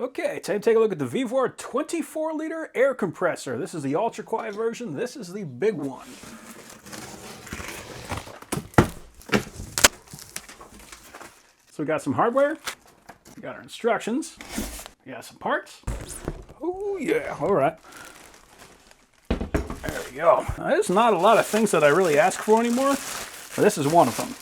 Okay, time to take a look at the VEVOR 24-liter air compressor. This is the ultra quiet version. This is the big one. So we got some hardware, we got our instructions, we got some parts. Oh yeah, all right. There we go. Now, there's not a lot of things that I really ask for anymore, but this is one of them.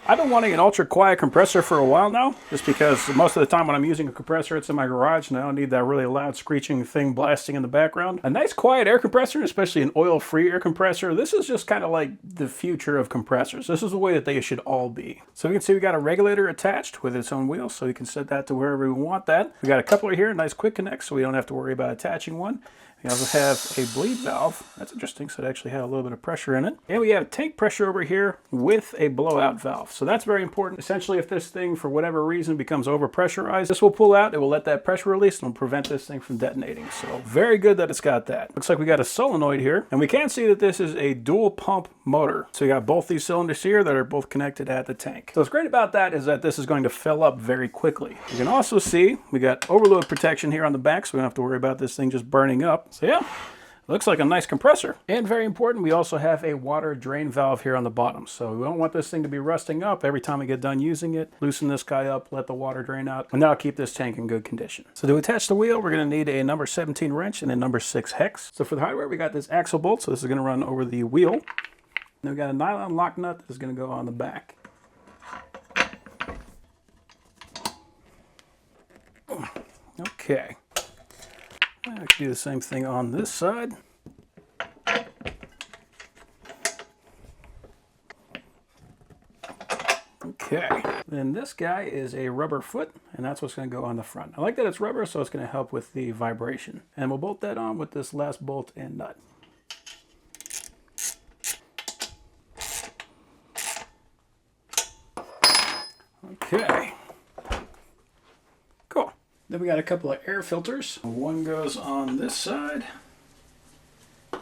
I've been wanting an ultra quiet compressor for a while now, just because most of the time when I'm using a compressor, it's in my garage and I don't need that really loud screeching thing blasting in the background. A nice quiet air compressor, especially an oil-free air compressor, this is just kind of like the future of compressors. This is the way that they should all be. So you can see we got a regulator attached with its own wheel, so you can set that to wherever we want that. We got a coupler here, a nice quick connect, so we don't have to worry about attaching one. We also have a bleed valve. That's interesting, so it actually had a little bit of pressure in it. And we have tank pressure over here with a blowout valve. So that's very important. Essentially, if this thing, for whatever reason, becomes over-pressurized, this will pull out, it will let that pressure release, and will prevent this thing from detonating. So very good that it's got that. Looks like we got a solenoid here, and we can see that this is a dual pump motor. So you got both these cylinders here that are both connected at the tank. So what's great about that is that this is going to fill up very quickly. You can also see we got overload protection here on the back, so we don't have to worry about this thing just burning up. So yeah, looks like a nice compressor. And very important, we also have a water drain valve here on the bottom. So we don't want this thing to be rusting up every time we get done using it. Loosen this guy up, let the water drain out, and that'll keep this tank in good condition. So to attach the wheel, we're going to need a number 17 wrench and a number 6 hex. So for the hardware, we got this axle bolt, so this is going to run over the wheel. Then we got a nylon lock nut that's going to go on the back. Okay. I can do the same thing on this side. Okay. Then this guy is a rubber foot, and that's what's going to go on the front. I like that it's rubber, so it's going to help with the vibration. And we'll bolt that on with this last bolt and nut. Okay. Cool. Then we got a couple of air filters. One goes on this side,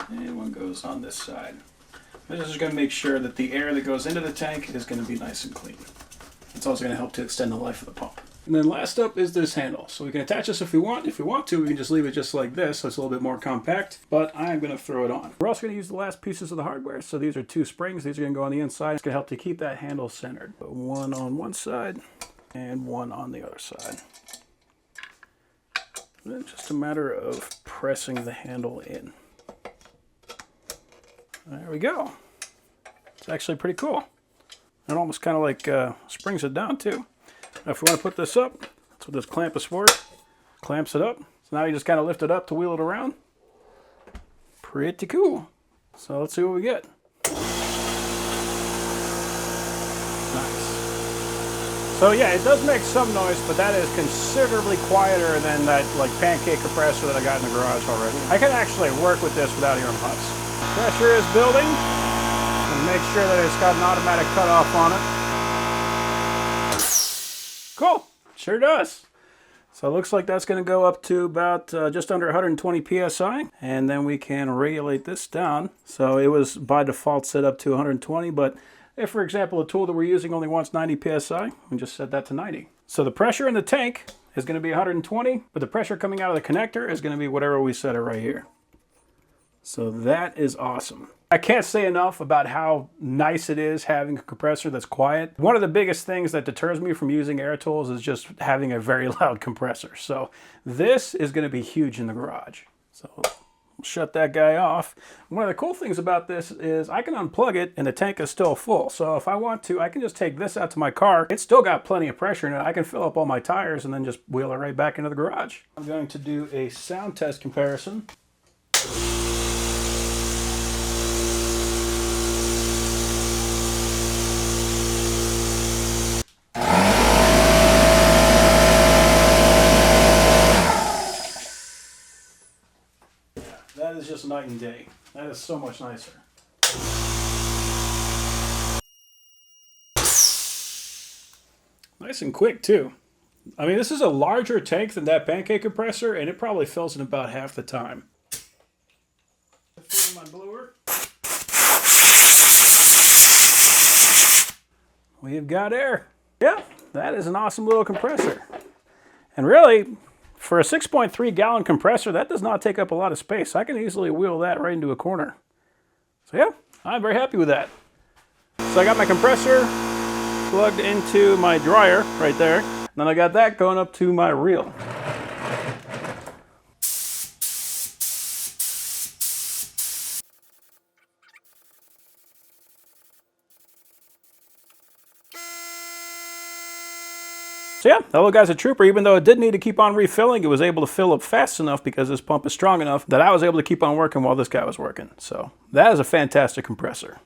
and one goes on this side. This is going to make sure that the air that goes into the tank is going to be nice and clean. It's also going to help to extend the life of the pump. And then last up is this handle. So we can attach this if we want. If we want to, we can just leave it just like this, so it's a little bit more compact, but I'm going to throw it on. We're also going to use the last pieces of the hardware. So these are 2 springs. These are going to go on the inside. It's going to help to keep that handle centered. Put one on one side and one on the other side. And then just a matter of pressing the handle in. There we go. It's actually pretty cool. It almost kind of like springs it down too. Now if we want to put this up, that's what this clamp is for. Clamps it up. So now you just kind of lift it up to wheel it around. Pretty cool. So let's see what we get. Nice. So yeah, it does make some noise, but that is considerably quieter than that like pancake compressor that I got in the garage already. I can actually work with this without earmuffs. Pressure is building. And make sure that it's got an automatic cutoff on it. Cool, sure does. So it looks like that's going to go up to about just under 120 psi, and then we can regulate this down. So it was by default set up to 120, but if, for example, a tool that we're using only wants 90 psi, we just set that to 90. So the pressure in the tank is going to be 120, but the pressure coming out of the connector is going to be whatever we set it right here. So that is awesome. I can't say enough about how nice it is having a compressor that's quiet. One of the biggest things that deters me from using air tools is just having a very loud compressor. So this is going to be huge in the garage. So we'll shut that guy off. One of the cool things about this is I can unplug it and the tank is still full. So if I want to, I can just take this out to my car. It's still got plenty of pressure in it. I can fill up all my tires and then just wheel it right back into the garage. I'm going to do a sound test comparison. That is just night and day. That is so much nicer. Nice and quick too. I mean, this is a larger tank than that pancake compressor, and it probably fills in about half the time. Fill my blower. We've got air. Yeah, that is an awesome little compressor. And really, for a 6.3 gallon compressor, that does not take up a lot of space. I can easily wheel that right into a corner. So yeah, I'm very happy with that. So I got my compressor plugged into my dryer right there. Then I got that going up to my reel. So yeah, that little guy's a trooper. Even though it did need to keep on refilling, it was able to fill up fast enough because this pump is strong enough that I was able to keep on working while this guy was working. So that is a fantastic compressor.